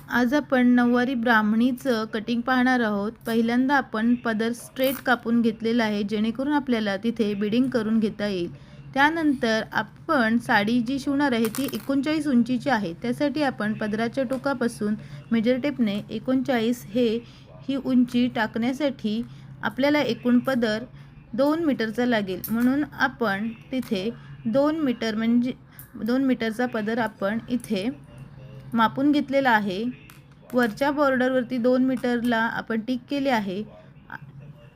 आज आपण नऊवारी ब्राह्मणीचं कटिंग पाहणार आहोत। पहिल्यांदा आपण पदर स्ट्रेट कापून घेतलेला आहे, जेणेकरून आपल्याला तिथे बिडिंग करून घेता येईल। त्यानंतर आपण साडी जी शिवणार आहे ती 39 उंचीची आहे। त्यासाठी आपण पदराच्या टोकापासून मेजर टेपने 39 ही उंची टाकण्यासाठी आपल्याला एकूण पदर 2 मीटरचा लागेल। म्हणून आपण तिथे 2 मीटर म्हणजे 2 मीटरचा पदर आपण इथे मापून घेतलेला आहे। वरच्या बॉर्डरवरती 2 मीटरला आपण टिक केले आहे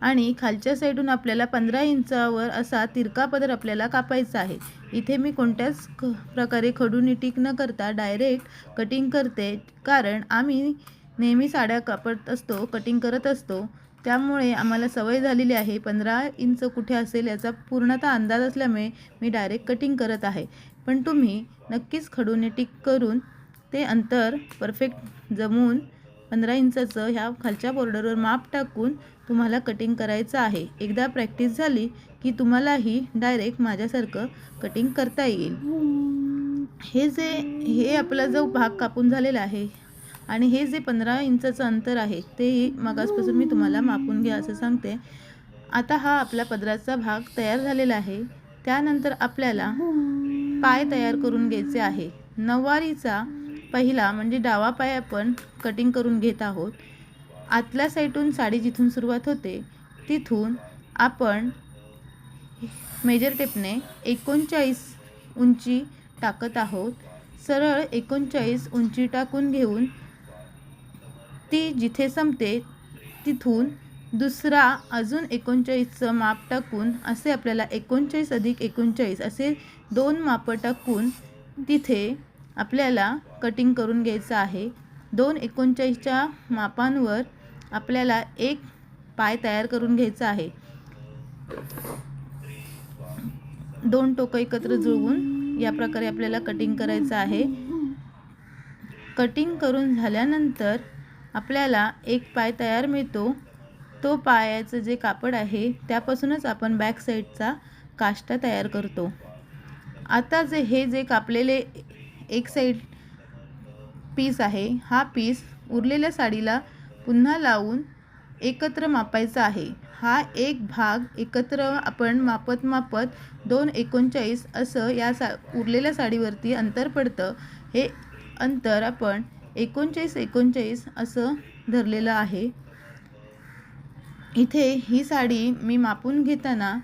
आणि खालच्या साईडून आपल्याला 15 इंचावर असा तिरका पदर आपल्याला कापायचा आहे। इथे मी कोणत्याच प्रकारे खडूनी टिक न करता डायरेक्ट कटिंग करते, कारण आम्ही नेहमी साड्या कापत असतो, कटिंग करत असतो, त्यामुळे आम्हाला सवय झालेली आहे। 15 इंच कुठे असेल याचा पूर्णतः अंदाज असल्यामुळे मी डायरेक्ट कटिंग करत आहे। पण तुम्ही नक्कीच खडूने टिक करून ते अंतर परफेक्ट जमून 15 इंचाचं ह्या खालच्या बॉर्डरवर माप टाकून तुम्हाला कटिंग करायचं आहे। एकदा प्रॅक्टिस झाली की तुम्हालाही डायरेक्ट माझ्यासारखं कटिंग करता येईल। हे आपला जो भाग कापून झालेला आहे आणि हे जे 15 इंचाचं अंतर आहे ते मागासपासून मी तुम्हाला मापून घ्या असं सांगते। आता हा आपला पदराचा भाग तयार झालेला आहे। त्यानंतर आपल्याला पाय तयार करून घ्यायचे आहे। नऊवारीचा पहिला म्हणजे डावा पाय आपण कटिंग करून घेत आहोत। आतल्या साईडून साडी जिथून सुरुवात होते तिथून आपण मेजर टेपने 39 उंची टाकत आहोत। सरळ 39 उंची टाकून घेऊन ती जिथे संपते तिथून दुसरा अजून 39चं माप टाकून असे आपल्याला 39 अधिक 39 असे 2 माप टाकून तिथे आपल्याला कटिंग करून घ्यायचं आहे। 2:39च्या मापांवर आपल्याला एक पाय तयार करून घ्यायचा आहे। 2 टोकं एकत्र जुळवून या प्रकारे आपल्याला कटिंग करायचं आहे। कटिंग करून झाल्यानंतर आपल्याला एक पाय तयार मिळतो। तो पायाचं जे कापड आहे त्यापासूनच आपण बॅक साईडचा काष्टा तयार करतो। आता हे जे कापलेले एक साईड पीस आहे, हा पीस उरलेल्या साडीला पुन्हा लावून एकत्र मापायचा आहे। हा एक भाग एकत्र आपण मापत 2:39 असं या उरलेल्या साडीवरती अंतर पडतं। हे अंतर आपण 39 असं धरलेलं आहे। इथे ही साडी मी मापून घेताना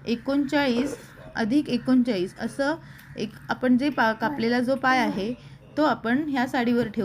39 अधिक 39 असं आपण जे कापलेला जो पाय आहे तो आपण ह्या साडीवर ठेवू।